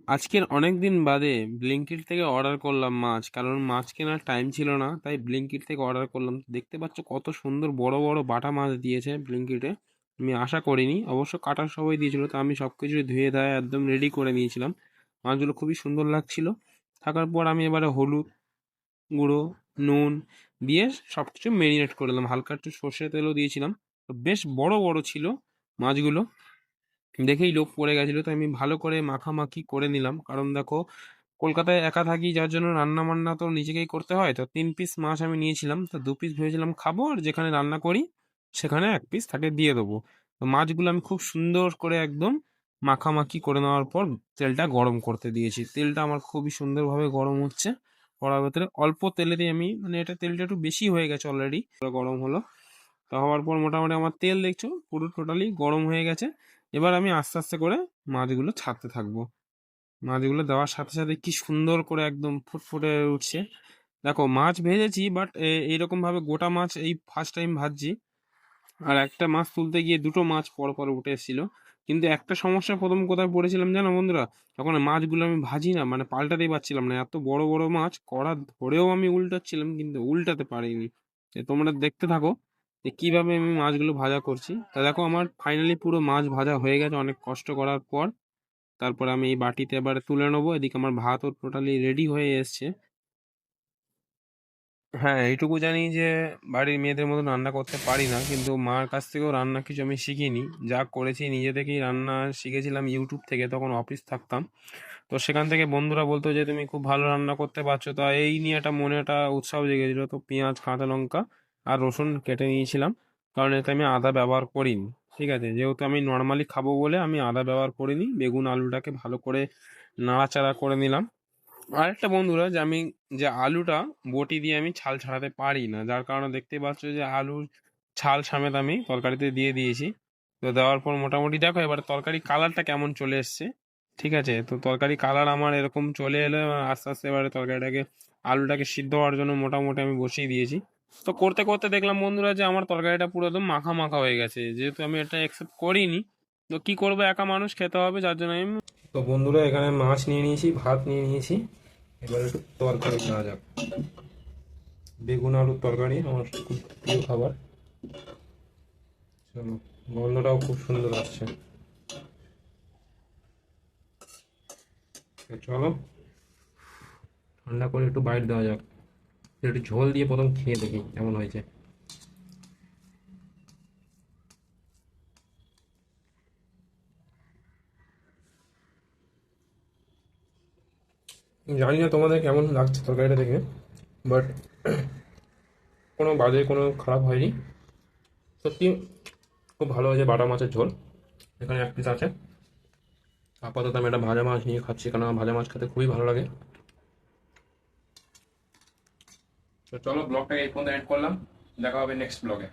আজকের অনেক দিন বাদে ব্লিঙ্কিট থেকে অর্ডার করলাম মাছ, কারণ মাছ কেনার টাইম ছিল না, তাই ব্লিঙ্কিট থেকে অর্ডার করলাম। দেখতে পাচ্ছ কত সুন্দর বড় বড় বাটা মাছ দিয়েছে ব্লিঙ্কিটে। আমি আশা করিনি, অবশ্য কাটার সবাই দিয়েছিল, তো আমি সব কিছু ধুয়ে ধায়ে একদম রেডি করে নিয়েছিলাম। মাছগুলো খুবই সুন্দর লাগছিল। থাকার পর আমি এবারে হলুদ গুঁড়ো, নুন দিয়ে সব কিছু ম্যারিনেট করে দিলাম, হালকা একটু সর্ষের তেলও দিয়েছিলাম। তো বেশ বড় বড় ছিল মাছগুলো, দেখেই লোভ পড়ে গেছিলো, তো আমি ভালো করে মাখামাখি করে নিলাম। কারণ দেখো, কলকাতায় একা থাকি, যার জন্য রান্না বান্না তো নিজেকেই করতে হয়। তো 3 পিস মাছ আমি নিয়েছিলাম, তো 2 পিস ভেবেছিলাম খাবো, আর যেখানে রান্না করি সেখানে 1 পিস তাকে দিয়ে দেবো। তো মাছগুলো আমি খুব সুন্দর করে একদম মাখামাখি করে নেওয়ার পর তেলটা গরম করতে দিয়েছি। তেলটা আমার খুবই সুন্দরভাবে গরম হচ্ছে। কড়ার ভেতরে অল্প তেলেরই আমি, মানে এটা তেলটা একটু বেশি হয়ে গেছে অলরেডি, গরম হলো। তো হওয়ার পর মোটামুটি আমার তেল দেখছো পুরো টোটালি গরম হয়ে গেছে। এবার আমি আস্তে আস্তে করে মাছগুলো ছাড়তে থাকবো। মাছগুলো দেওয়ার সাথে সাথে কি সুন্দর করে একদম ফুটফুটে উঠছে। দেখো, মাছ ভেজেছি, বাট এইরকম ভাবে গোটা মাছ এই ফার্স্ট টাইম ভাজছি। আর একটা মাছ তুলতে গিয়ে দুটো মাছ পর পর উঠে এসেছিল। কিন্তু একটা সমস্যা প্রথম কোথায় পড়েছিলাম জানো বন্ধুরা? যখন মাছগুলো আমি ভাজি না, মানে পাল্টাতেই পারছিলাম না, এত বড় বড় মাছ কড়া ধরেও আমি উল্টাচ্ছিলাম কিন্তু উল্টাতে পারিনি। তোমরা দেখতে থাকো যে কিভাবে আমি মাছগুলো ভাজা করছি। তা দেখো, আমার ফাইনালি পুরো মাছ ভাজা হয়ে গেছে অনেক কষ্ট করার পর। তারপর আমি এই বাটিতে এবারে তুলে নেবো। এদিকে আমার ভাতও টোটালি রেডি হয়ে এসছে। হ্যাঁ, এইটুকু জানি যে বাড়ির মেয়েদের মতো রান্না করতে পারি না, কিন্তু মার কাছ থেকেও রান্না কিছু আমি শিখিনি। যা করেছি নিজে থেকেই রান্না শিখেছিলাম ইউটিউব থেকে, তখন অফিস থাকতাম। তো সেখান থেকে বন্ধুরা বলতো যে তুমি খুব ভালো রান্না করতে পারছো, তা এই নিয়ে একটা মনে একটা উৎসাহ জেগেছিল। তো পেঁয়াজ, কাঁচা লঙ্কা আর রসুন কেটে নিয়েছিলাম, কারণ এতে আমি আদা ব্যবহার করিনি। ঠিক আছে, যেহেতু আমি নর্মালি খাবো বলে আমি আদা ব্যবহার করিনি। বেগুন আলুটাকে ভালো করে নাড়াচাড়া করে নিলাম। আরেকটা বন্ধুরা, যে আমি যে আলুটা বটি দিয়ে আমি ছাল ছাড়াতে পারি না, যার কারণে দেখতে পাচ্ছ যে আলুর ছাল সমেত আমি তরকারিতে দিয়ে দিয়েছি। তো দেওয়ার পর মোটামুটি দেখো এবার তরকারি কালারটা কেমন চলে এসছে। ঠিক আছে, তো তরকারি কালার আমার এরকম চলে এলে আস্তে আস্তে এবারে তরকারিটাকে, আলুটাকে সিদ্ধ হওয়ার জন্য মোটামুটি আমি বসিয়ে দিয়েছি। তো করতে করতে দেখলাম বন্ধুরা যে আমার তরকারিটা পুরো একদম মাখা মাখা হয়ে গেছে। যেহেতু আমি এটা অ্যাকসেপ্ট করিনি, তো কি করবো, একা মানুষ খেতে হবে, যার জন্য আমি, তো বন্ধুরা এখানে মাছ নিয়ে নিয়েছি, ভাত নিয়ে নিয়েছি। এবার একটু তরকারি নেওয়া যাক। বেগুন আলুর তরকারি আমার খুব প্রিয় খাবার। চলো, গন্ধটাও খুব সুন্দর আসছে। তো চলো, ঠান্ডা করে একটু বাইট দেওয়া যাক। একটু ঝোল দিয়ে প্রথম খেয়ে দেখি কেমন হয়েছে। জানি না তোমাদের কেমন লাগছে তরকারিটা দেখে, বাট কোনো বাজে কোনো খারাপ হয়নি। সত্যি খুব ভালো হয়েছে। বাটা মাছের ঝোল এখানে 1 পিস আছে। আপাতত আমি একটা ভাজা মাছ নিয়ে খাচ্ছি, কারণ আমার ভাজা মাছ খেতে খুবই ভালো লাগে। তো চলো, ব্লগটাকে এই পর্যন্ত এন্ড করলাম। দেখা হবে নেক্সট ব্লগে।